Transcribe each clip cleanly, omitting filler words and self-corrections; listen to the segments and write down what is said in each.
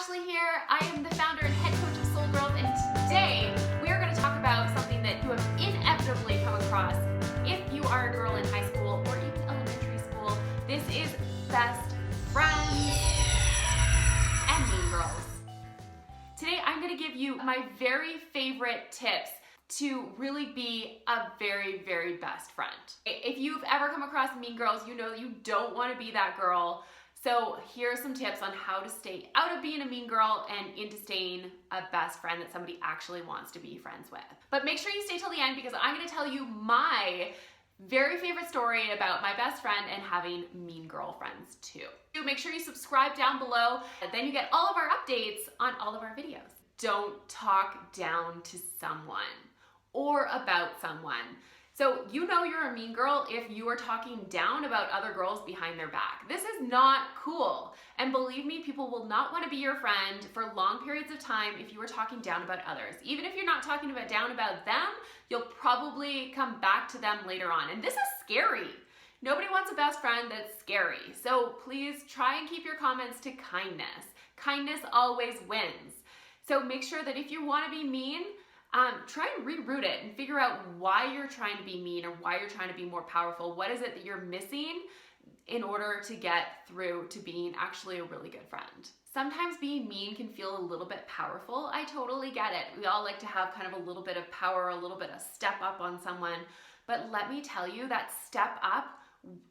Ashley here. I am the founder and head coach of Soul Girls, and today we are going to talk about something that you have inevitably come across if you are a girl in high school or even elementary school. This is best friends and mean girls. Today I'm going to give you my very favorite tips to really be a very, very best friend. If you've ever come across mean girls, you know you don't want to be that girl. So here are some tips on how to stay out of being a mean girl and into staying a best friend that somebody actually wants to be friends with. But make sure you stay till the end because I'm going to tell you my very favorite story about my best friend and having mean girlfriends too. Make sure you subscribe down below, and then you get all of our updates on all of our videos. Don't talk down to someone or about someone. So you know you're a mean girl if you are talking down about other girls behind their back. This is not cool. And believe me, people will not want to be your friend for long periods of time if you are talking down about others. Even if you're not talking down about them, you'll probably come back to them later on. And this is scary. Nobody wants a best friend that's scary. So please try and keep your comments to kindness. Kindness always wins. So make sure that if you want to be mean, try and reroute it and figure out why you're trying to be mean or why you're trying to be more powerful. What is it that you're missing in order to get through to being actually a really good friend? Sometimes being mean can feel a little bit powerful. I totally get it. We all like to have kind of a little bit of power, a little bit of step up on someone. But let me tell you, that step up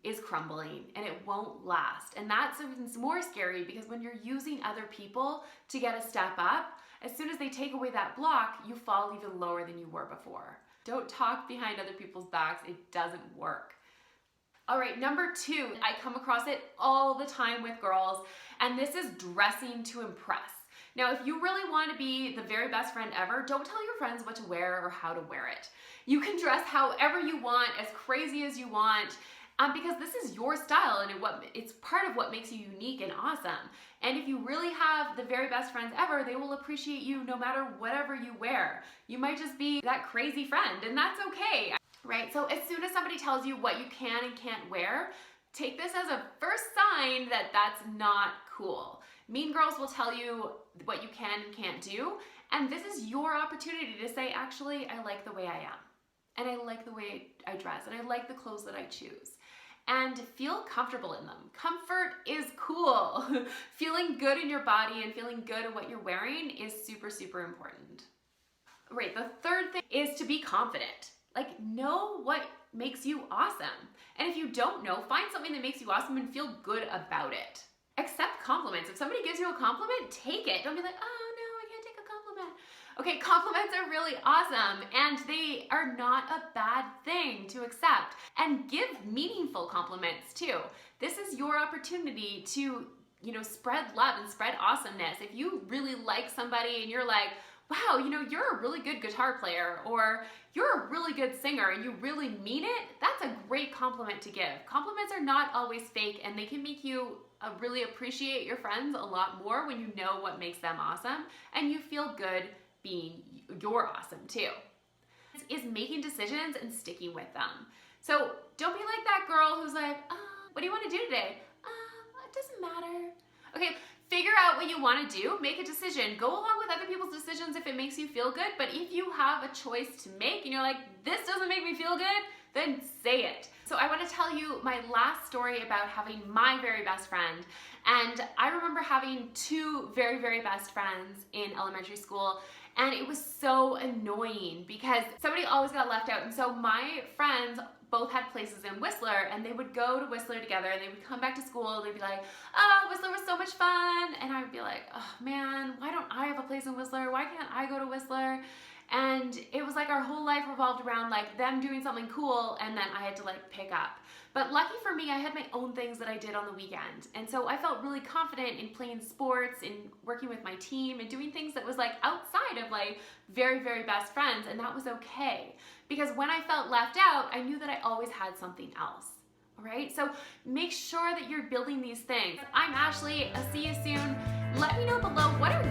is crumbling and it won't last. And that's even more scary because when you're using other people to get a step up, as soon as they take away that block, you fall even lower than you were before. Don't talk behind other people's backs. It doesn't work. All right, number 2, I come across it all the time with girls, and this is dressing to impress. Now, if you really want to be the very best friend ever, don't tell your friends what to wear or how to wear it. You can dress however you want, as crazy as you want, because this is your style and it's part of what makes you unique and awesome. And if you really have the very best friends ever, they will appreciate you no matter whatever you wear. You might just be that crazy friend, and that's okay, right? So as soon as somebody tells you what you can and can't wear, take this as a first sign that that's not cool. Mean girls will tell you what you can and can't do, and this is your opportunity to say, actually, I like the way I am. And I like the way I dress, and I like the clothes that I choose. And feel comfortable in them. Comfort is cool. Feeling good in your body and feeling good at what you're wearing is super, super important. Right, the third thing is to be confident. Like, know what makes you awesome. And if you don't know, find something that makes you awesome and feel good about it. Accept compliments. If somebody gives you a compliment, take it. Don't be like, oh no, I can't take a compliment. Okay, compliments are really awesome and they are not a bad thing to accept. And give meaningful compliments too. This is your opportunity to, spread love and spread awesomeness. If you really like somebody and you're like, wow, you're a really good guitar player or you're a really good singer and you really mean it, that's a great compliment to give. Compliments are not always fake and they can make you really appreciate your friends a lot more when you know what makes them awesome and you feel good being you're awesome too. Is making decisions and sticking with them. So don't be like that girl who's like, what do you want to do today? It doesn't matter. Okay, figure out what you want to do, make a decision. Go along with other people's decisions if it makes you feel good, but if you have a choice to make and you're like, this doesn't make me feel good, then say it. So I want to tell you my last story about having my very best friend. And I remember having 2 very, very best friends in elementary school. And it was so annoying because somebody always got left out. And so my friends both had places in Whistler and they would go to Whistler together and they would come back to school and they'd be like, oh, Whistler was so much fun. And I would be like, oh man, why don't I have a place in Whistler? Why can't I go to Whistler? And it was like our whole life revolved around like them doing something cool and then I had to like pick up. But lucky for me, I had my own things that I did on the weekend. And so I felt really confident in playing sports, in working with my team and doing things that was like outside of like very, very best friends. And that was okay. Because when I felt left out, I knew that I always had something else. All right, so make sure that you're building these things. I'm Ashley, I'll see you soon. Let me know below, what are